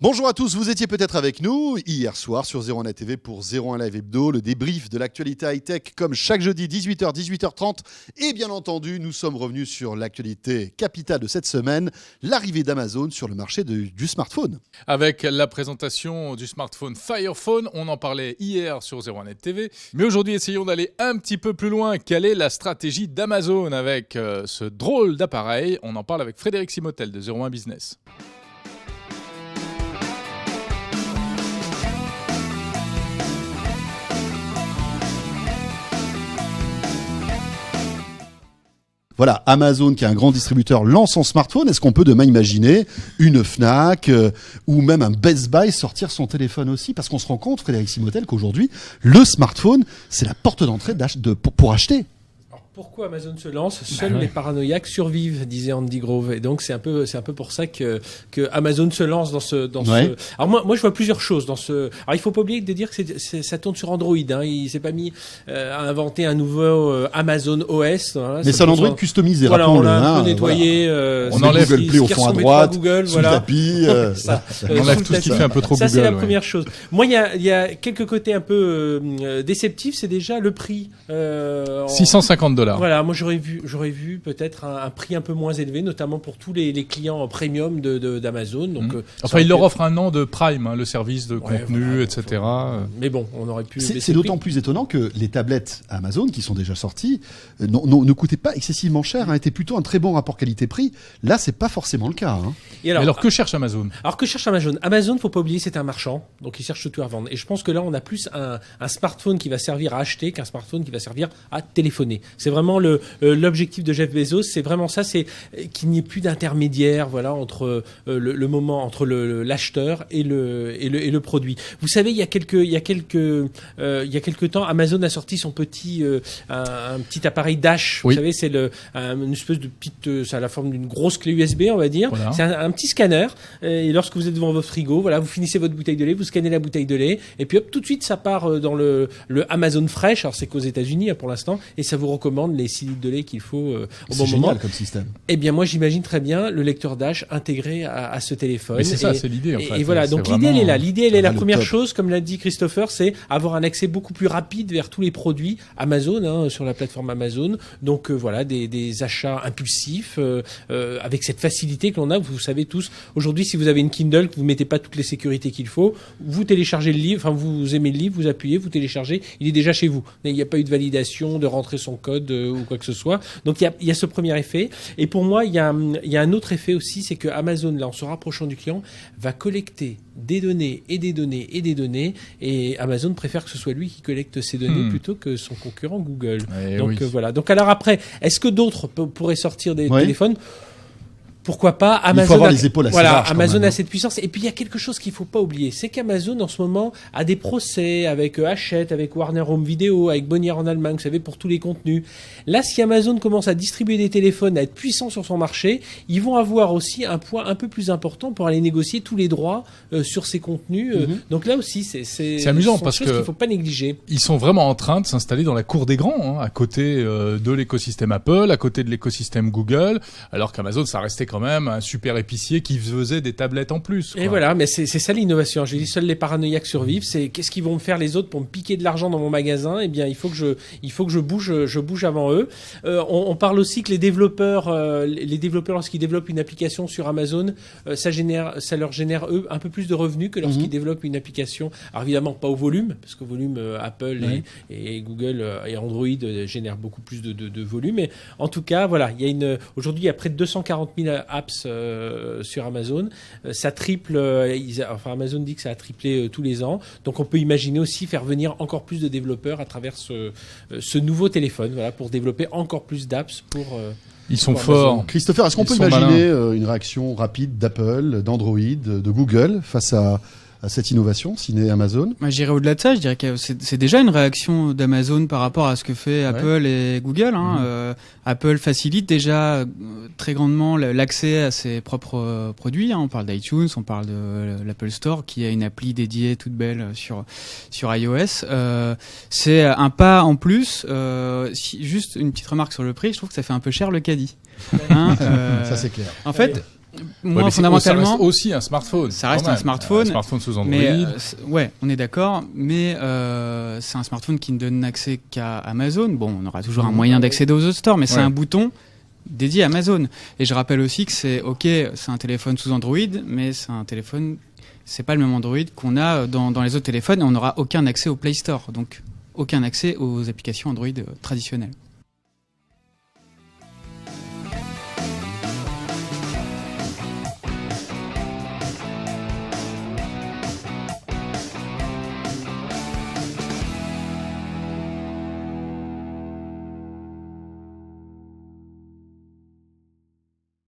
Bonjour à tous, vous étiez peut-être avec nous hier soir sur 01 Net TV pour 01 Live Hebdo, le débrief de l'actualité high-tech comme chaque jeudi 18h, 18h30. Et bien entendu, nous sommes revenus sur l'actualité capitale de cette semaine, l'arrivée d'Amazon sur le marché du smartphone. Avec la présentation du smartphone Fire Phone, on en parlait hier sur 01 Net TV. Mais aujourd'hui, essayons d'aller un petit peu plus loin. Quelle est la stratégie d'Amazon avec ce drôle d'appareil? On en parle avec Frédéric Simotel de 01 Business. Voilà, Amazon, qui est un grand distributeur, lance son smartphone. Est-ce qu'on peut demain imaginer une Fnac ou même un Best Buy sortir son téléphone aussi? Parce qu'on se rend compte, Frédéric Simotel, qu'aujourd'hui, le smartphone, c'est la porte d'entrée pour acheter. Pourquoi Amazon se lance? Seuls les paranoïaques survivent, disait Andy Grove. Et donc c'est un peu pour ça que Amazon se lance dans ce. Alors moi je vois plusieurs choses dans ce. Alors il faut pas oublier de dire que ça tourne sur Android. Hein. Il s'est pas mis à inventer un nouveau Amazon OS. Voilà, mais c'est un Android customisé. Voilà, on l'a un peu nettoyé. Voilà. On enlève Google Play au fond à droite, Google, sous le tapis. On enlève tout ce qui fait un peu trop Google. Ça c'est la première chose. Moi il y a quelques côtés un peu déceptifs. C'est déjà le prix. $650. Voilà, moi j'aurais vu peut-être un prix un peu moins élevé, notamment pour tous les clients premium d'Amazon. Donc, enfin, il leur offre un an de Prime, hein, le service de contenu, voilà, etc. Mais bon, on aurait pu. C'est d'autant plus étonnant que les tablettes Amazon, qui sont déjà sorties, ne coûtaient pas excessivement cher, étaient plutôt un très bon rapport qualité-prix. Là, c'est pas forcément le cas. Hein. Et alors, que cherche Amazon? Amazon, faut pas oublier, c'est un marchand, donc il cherche surtout à vendre. Et je pense que là, on a plus un smartphone qui va servir à acheter qu'un smartphone qui va servir à téléphoner. C'est vraiment l'objectif de Jeff Bezos, c'est vraiment ça, c'est qu'il n'y ait plus d'intermédiaire, voilà, entre le moment entre l'acheteur et le produit. Vous savez, il y a quelques temps, Amazon a sorti son un petit appareil Dash. Oui. Vous savez, c'est une espèce de petite, ça a la forme d'une grosse clé USB, on va dire. Voilà. C'est un petit scanner. Et lorsque vous êtes devant votre frigo, voilà, vous finissez votre bouteille de lait, vous scannez la bouteille de lait, et puis hop, tout de suite, ça part dans le Amazon Fresh. Alors c'est qu'aux États-Unis pour l'instant, et ça vous recommande les 6 litres de lait qu'il faut au bon moment. C'est génial comme système. Eh bien, moi, j'imagine très bien le lecteur Dash intégré à ce téléphone. Mais c'est ça, c'est l'idée, en fait. Et voilà, donc l'idée, elle est là. L'idée, elle est la première chose, comme l'a dit Christopher, c'est avoir un accès beaucoup plus rapide vers tous les produits Amazon, sur la plateforme Amazon. Donc, voilà, des achats impulsifs, avec cette facilité que l'on a. Vous savez tous, aujourd'hui, si vous avez une Kindle, que vous mettez pas toutes les sécurités qu'il faut, vous téléchargez le livre, enfin, vous aimez le livre, vous appuyez, vous téléchargez, il est déjà chez vous. Il n'y a pas eu de validation, de rentrer son code ou quoi que ce soit. Donc il y a ce premier effet. Et pour moi, il y a un autre effet aussi, c'est que Amazon, là, en se rapprochant du client, va collecter des données et des données et des données. Et Amazon préfère que ce soit lui qui collecte ces données plutôt que son concurrent Google. Donc voilà. Donc alors après, est-ce que d'autres pourraient sortir des téléphones? Pourquoi pas? Amazon, il faut avoir les épaules assez larges, Amazon a cette puissance. Et puis il y a quelque chose qu'il faut pas oublier, c'est qu'Amazon en ce moment a des procès avec Hachette, avec Warner Home Video, avec Bonnier en Allemagne, vous savez, pour tous les contenus. Là, si Amazon commence à distribuer des téléphones, à être puissant sur son marché, ils vont avoir aussi un poids un peu plus important pour aller négocier tous les droits sur ces contenus. Donc là aussi, c'est amusant parce qu'il faut pas négliger. Ils sont vraiment en train de s'installer dans la cour des grands, à côté de l'écosystème Apple, à côté de l'écosystème Google, alors qu'Amazon, ça restait quand même un super épicier qui faisait des tablettes en plus. Et voilà, mais c'est ça l'innovation. Je dis, seuls les paranoïaques survivent. C'est qu'est-ce qu'ils vont me faire les autres pour me piquer de l'argent dans mon magasin? Eh bien, il faut que je bouge avant eux. On parle aussi que les développeurs lorsqu'ils développent une application sur Amazon, ça leur génère eux un peu plus de revenus que lorsqu'ils développent une application. Alors évidemment pas au volume, parce qu'au volume Apple et Google et Android génèrent beaucoup plus de volume. Mais en tout cas, voilà, aujourd'hui il y a près de 240 000 apps sur Amazon. Ça triple, Amazon dit que ça a triplé tous les ans. Donc on peut imaginer aussi faire venir encore plus de développeurs à travers ce nouveau téléphone, voilà, pour développer encore plus d'apps pour... Ils sont forts. Christopher, est-ce qu'on peut imaginer une réaction rapide d'Apple, d'Android, de Google face à cette innovation, ciné Amazon? Moi, j'irais au-delà de ça. Je dirais que c'est déjà une réaction d'Amazon par rapport à ce que fait Apple et Google. Apple facilite déjà très grandement l'accès à ses propres produits. On parle d'iTunes, on parle de l'Apple Store qui a une appli dédiée toute belle sur iOS. C'est un pas en plus. Juste une petite remarque sur le prix. Je trouve que ça fait un peu cher le caddie. Ça c'est clair. En fait. moi, mais fondamentalement, ça reste aussi un smartphone. ça reste quand un même. smartphone. Un smartphone sous Android. mais ouais, on est d'accord, mais c'est un smartphone qui ne donne accès qu'à Amazon. Bon, on aura toujours un moyen d'accéder aux autres stores, mais c'est Ouais. un bouton dédié à Amazon. Et je rappelle aussi que c'est un téléphone sous Android, mais c'est pas le même Android qu'on a dans les autres téléphones, et on n'aura aucun accès au Play Store, donc aucun accès aux applications Android traditionnelles.